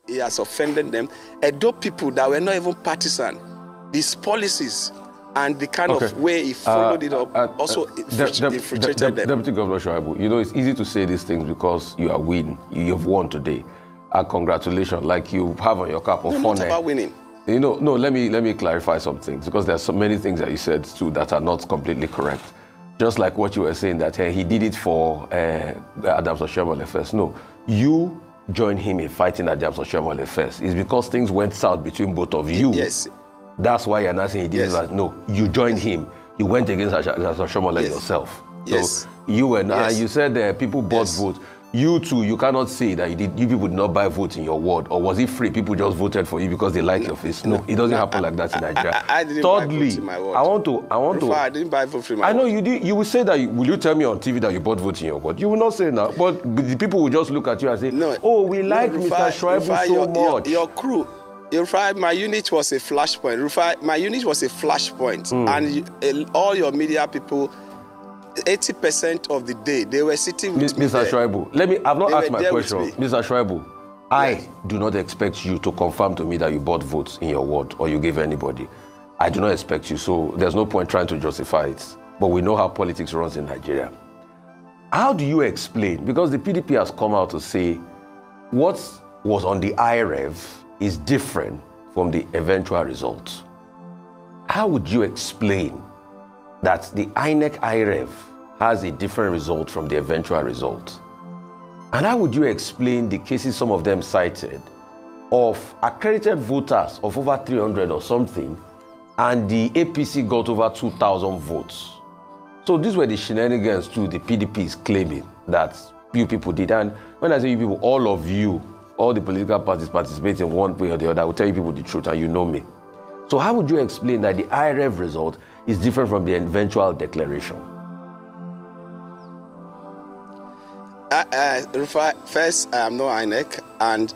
he has offended them. Edo people that were not even partisan, his policies and the kind of way he followed it up also infiltrated them. Deputy Governor Shaibu, you know, it's easy to say these things because you are winning. You've won today. Congratulations, like you have on your cap of not about winning. You know, no, let me clarify some things, because there's so many things that you said too that are not completely correct. Just like what you were saying, that he did it for Adams Oshiomole first. No, you joined him in fighting Adams Oshiomole first. It's because things went south between both of you. Yes. That's why you're not saying he did it. No, you joined him. You went against Adams Oshiomole yourself. Yes. So you and you said people bought votes. You too, you cannot say that you people did not buy votes in your ward, or was it free? People just voted for you because they like your face. No, it doesn't happen like that in Nigeria. I didn't buy votes in my ward. I didn't buy votes in my ward. I know you did. You will say that. Will you tell me on TV that you bought votes in your ward? You will not say that. But the people will just look at you and say, "No, oh, we like Mr. Shaibu so much." Your crew. Rufai, my unit was a flashpoint. Rufai, my unit was a flashpoint, and all your media people. 80% of the day they were sitting with Mr. Shaibu, I've not asked my question. Mr. Shaibu, I do not expect you to confirm to me that you bought votes in your ward or you gave anybody. I do not expect you, so there's no point trying to justify it. But we know how politics runs in Nigeria. How do you explain, because the PDP has come out to say what was on the IREV is different from the eventual result. How would you explain that the INEC IREV has a different result from the eventual result? And how would you explain the cases some of them cited of accredited voters of over 300 or something, and the APC got over 2,000 votes? So these were the shenanigans too the PDP is claiming that you people did. And when I say you people, all of you, all the political parties participate in one way or the other, I will tell you people the truth, and you know me. So how would you explain that the IREV result is different from the eventual declaration? Rufai, first, I am not INEC, and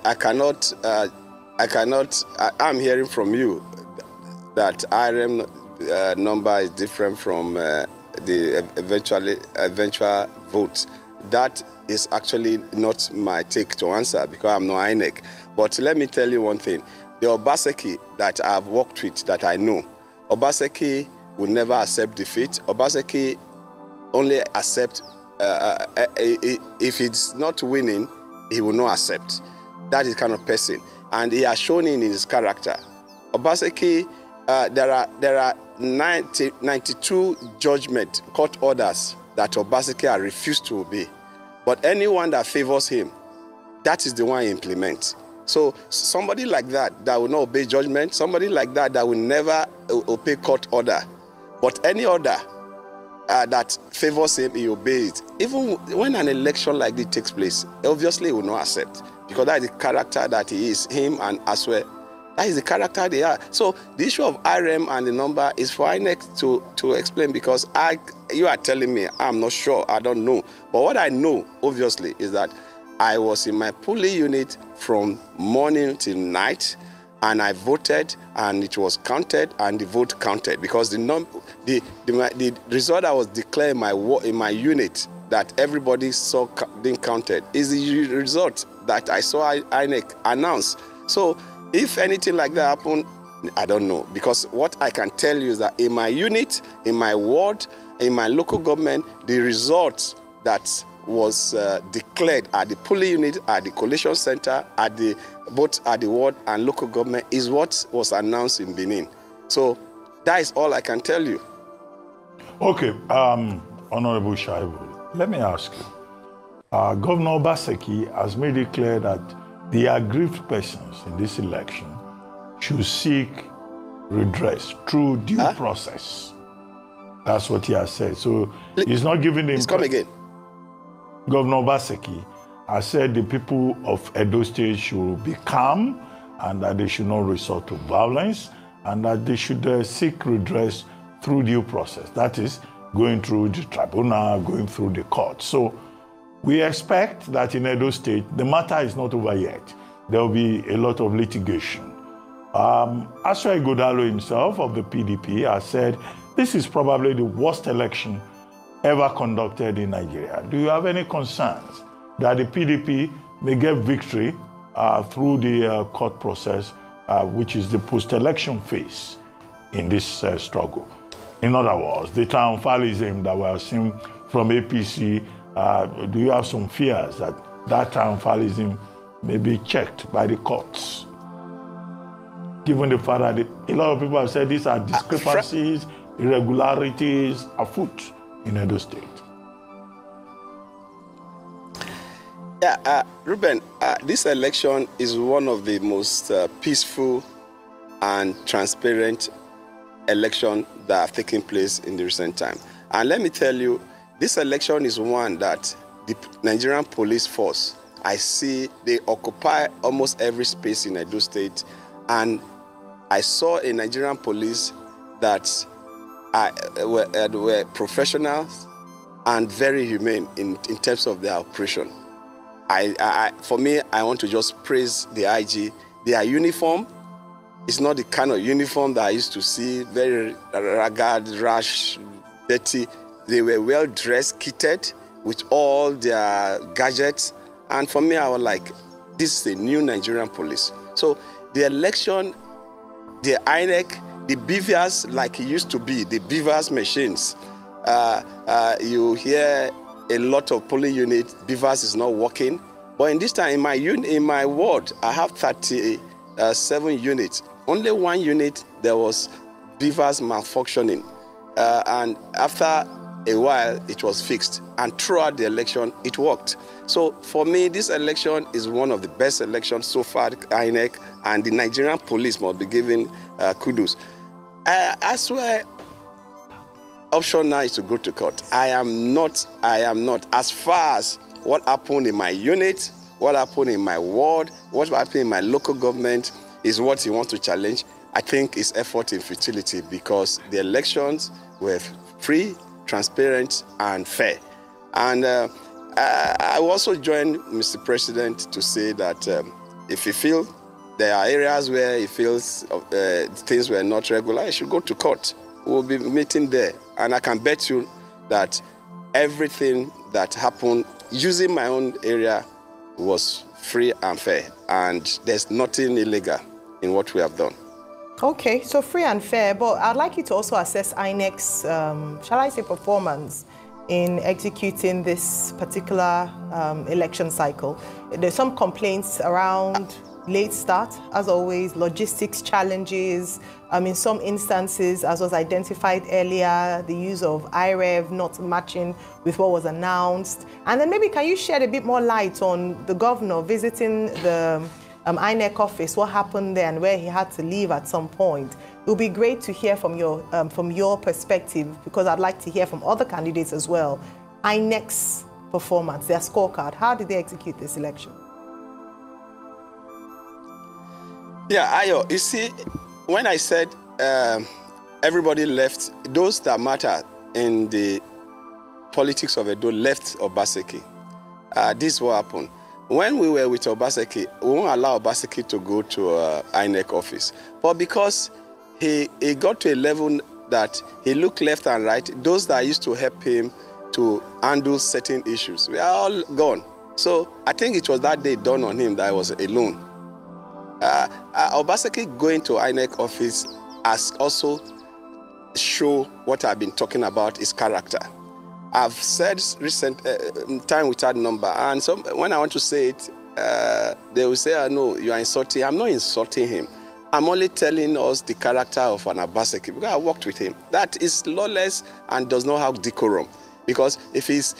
I'm hearing from you that IREV number is different from the eventual vote. That is actually not my take to answer, because I'm not INEC. But let me tell you one thing. The Obaseki that I've worked with, that I know, Obaseki will never accept defeat. Obaseki only accept, if it's not winning, he will not accept. That is the kind of person. And he has shown in his character. Obaseki, there are 92 judgment court orders that Obaseki has refused to obey. But anyone that favors him, that is the one he implements. So somebody like that will not obey judgment, somebody like that will never obey court order. But any order that favors him, he obeys. Even when an election like this takes place, obviously he will not accept, because that is the character that he is, him and as well. That is the character they are. So the issue of IREM and the number is for INEC to explain, because you are telling me, I'm not sure, I don't know. But what I know, obviously, is that I was in my polling unit from morning till night, and I voted, and it was counted, and the vote counted, because the result that was declared in my unit that everybody saw being counted is the result that I saw INEC announce. So if anything like that happened, I don't know, because what I can tell you is that in my unit, in my ward, in my local government, the result that was declared at the polling unit, at the collation center, both at the ward and local government, is what was announced in Benin. So that is all I can tell you. Okay, Honorable Shaibu, let me ask you. Governor Obaseki has made it clear that the aggrieved persons in this election should seek redress through due process. That's what he has said. So he's not giving the... Come again. Governor Obaseki has said the people of Edo State should be calm, and that they should not resort to violence, and that they should seek redress through due process. That is, going through the tribunal, going through the court. So we expect that in Edo State, the matter is not over yet. There will be a lot of litigation. Aswai Godalo himself of the PDP has said this is probably the worst election ever conducted in Nigeria. Do you have any concerns that the PDP may get victory through the court process, which is the post-election phase in this struggle. In other words, the triumphalism that we are seeing from APC, do you have some fears that that triumphalism may be checked by the courts? Given the fact that a lot of people have said these are discrepancies, irregularities afoot in Edo State. Yeah, Ruben, this election is one of the most peaceful and transparent elections that have taken place in the recent time. And let me tell you, this election is one that the Nigerian police force, I see they occupy almost every space in Edo State. And I saw a Nigerian police that were professionals and very humane in terms of their operation. For me, I want to just praise the IG. Their uniform is not the kind of uniform that I used to see, very ragged, rash, dirty. They were well dressed, kitted with all their gadgets. And for me, I was like, this is a new Nigerian police. So the election, the IREV, the beavers like it used to be, the beavers machines. You hear a lot of polling units, beavers is not working. But in this time, in my ward, I have 37 units. Only one unit, there was beavers malfunctioning. And after a while, it was fixed. And throughout the election, it worked. So for me, this election is one of the best elections so far, INEC, and the Nigerian police must be given kudos. I swear, option now is to go to court. I am not. As far as what happened in my unit, what happened in my ward, what happened in my local government is what you want to challenge. I think it's effort in futility because the elections were free, transparent, and fair. And I also join Mr. President to say that if he feels there are areas where he feels things were not regular, he should go to court. We'll be meeting there. And I can bet you that everything that happened using my own area was free and fair. And there's nothing illegal in what we have done. Okay, so free and fair, but I'd like you to also assess INEC's, shall I say, performance in executing this particular election cycle. There's some complaints around late start, as always, logistics challenges. In some instances, as was identified earlier, the use of IREV not matching with what was announced. And then maybe can you shed a bit more light on the governor visiting the INEC office, what happened there and where he had to leave at some point? It would be great to hear from your perspective, because I'd like to hear from other candidates as well. INEC's performance, their scorecard, how did they execute this election? Yeah, Ayo, you see, when I said everybody left, those that matter in the politics of Edo left Obaseki. This is what happened. When we were with Obaseki, we won't allow Obaseki to go to INEC office. But because he got to a level that he looked left and right, those that used to help him to handle certain issues, we are all gone. So I think it was that day dawned on him that I was alone. Obaseki going to INEC office has also show what I've been talking about, his character. I've said recent time without number, and so when I want to say it, they will say, no, you are insulting. I'm not insulting him. I'm only telling us the character of an Obaseki, because I worked with him. That is lawless and does not have decorum. Because if he's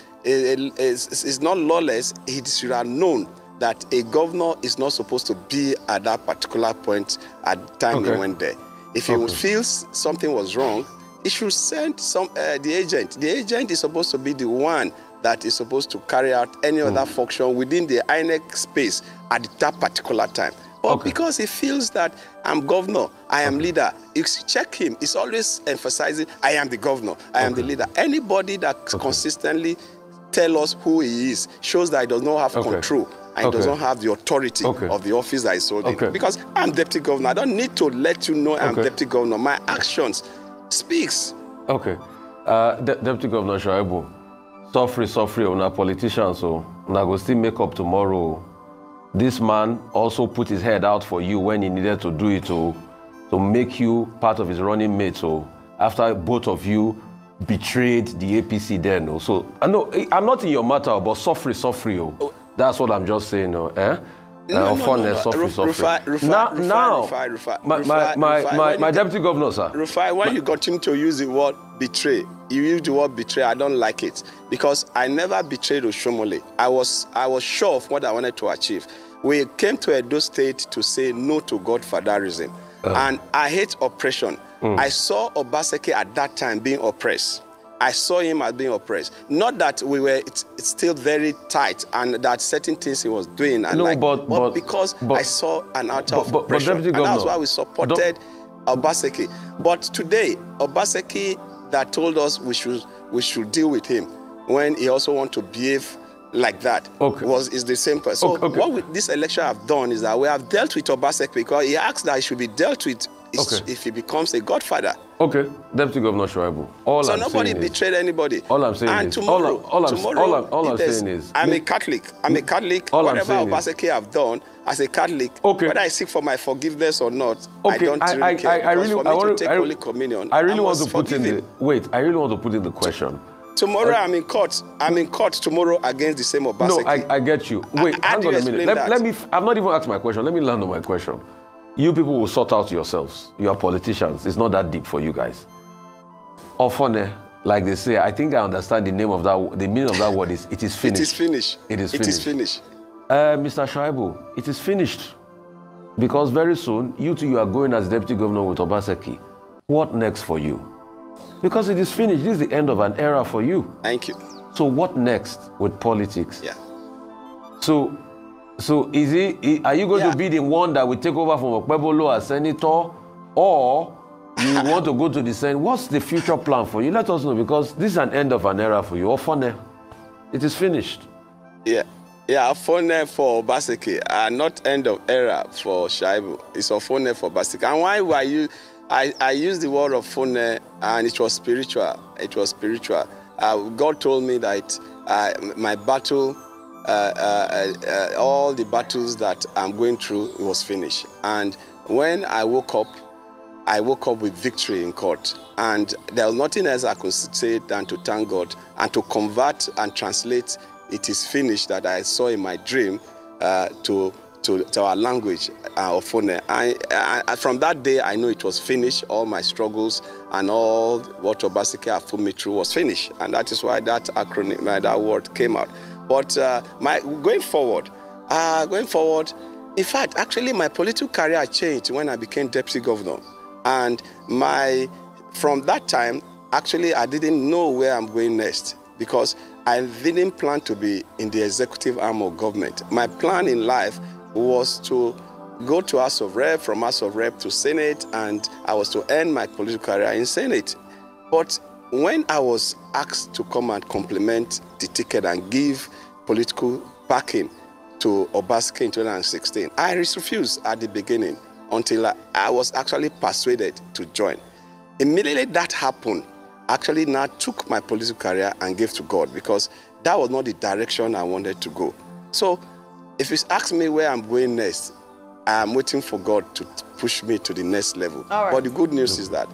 not lawless, he should have known that a governor is not supposed to be at that particular point at the time he went there. If he feels something was wrong, he should send the agent. The agent is supposed to be the one that is supposed to carry out any other function within the INEC space at that particular time. But because he feels that I'm governor, I am leader, you check him, he's always emphasizing, I am the governor, I am the leader. Anybody that consistently tell us who he is shows that he does not have control and does not have the authority of the office that is holding. Because I'm deputy governor, I don't need to let you know I'm deputy governor. My actions speaks. Deputy Governor Shaibu, suffer, una politicians, so una go still make up tomorrow. this man also put his head out for you when he needed to do it to make you part of his running mate. So after both of you betrayed the APC then. So I know I'm not in your matter, but suffer. That's what I'm just saying. No. Rufai. My deputy governor, sir. Rufai, when you got him to use the word betray, you used the word betray. I don't like it because I never betrayed Oshiomole. I was sure of what I wanted to achieve. We came to Edo State to say no to godfatherism, and I hate oppression. I saw Obaseki at that time being oppressed. I saw him as being oppressed. Not that we were it's still very tight and that certain things he was doing. And no, but because I saw an altar of oppression. And that's why we supported Obaseki. But today, Obaseki that told us we should deal with him when he also want to behave like that is the same person. So what this election have done is that we have dealt with Obaseki because he asked that he should be dealt with if he becomes a godfather. Okay, Deputy Governor Shaibu. So nobody betrayed anybody. All I'm saying is, I'm a Catholic. Whatever Obaseki have done as a Catholic, whether I seek for my forgiveness or not, I don't really care. I really want to take Holy Communion. I really want to put in the question. Tomorrow I'm in court. I'm in court tomorrow against the same Obaseki. No, I get you. Wait, hang on a minute. Let me. I've not even asked my question. Let me land on my question. You people will sort out yourselves. You are politicians. It's not that deep for you guys. Often, like they say, I think I understand the meaning of that word is it is finished. It is finished. It is finished. It is finished. Mr. Shaibu, it is finished. Because very soon, you are going as deputy governor with Obaseki. What next for you? Because it is finished. This is the end of an era for you. Thank you. So what next with politics? Yeah. So are you going to be the one that will take over from Okpebolo as senator, or you want to go to the Senate? What's the future plan for you? Let us know, because this is an end of an era for you. Ofone, it is finished. Yeah, Ofone for Obaseki, not end of era for Shaibu. It's Ofone for Obaseki. And why were you? I used the word Ofone, and it was spiritual. It was spiritual. God told me that my battle. All the battles that I'm going through was finished. And when I woke up with victory in court. And there was nothing else I could say than to thank God and to convert and translate "it is finished" that I saw in my dream to our language of Fone. From that day, I knew it was finished. All my struggles and all what Obaseki have put me through was finished. And that is why that acronym, that word came out. But going forward, in fact, actually my political career changed when I became deputy governor. And from that time, actually I didn't know where I'm going next because I didn't plan to be in the executive arm of government. My plan in life was to go to House of Rep, from House of Rep to Senate, and I was to end my political career in Senate. But when I was asked to come and complement the ticket and give political backing to Obaseki in 2016, I refused at the beginning until I was actually persuaded to join. Immediately that happened, actually now took my political career and gave to God because that was not the direction I wanted to go. So if you ask me where I'm going next, I'm waiting for God to push me to the next level. But the good news is that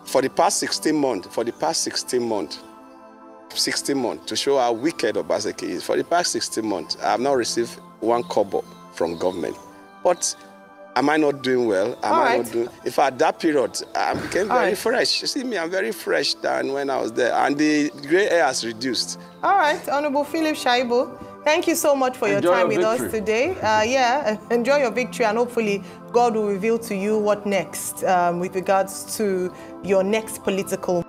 for the past 16 months, to show how wicked Obaseki is, for the past 16 months, I have not received 1 kobo from government. But am I not doing well? If at that period, I became very fresh. You see me, I'm very fresh than when I was there. And the gray hair has reduced. All right, Honorable Philip Shaibu, thank you so much for your time with us today. Enjoy your victory, and hopefully God will reveal to you what next with regards to your next political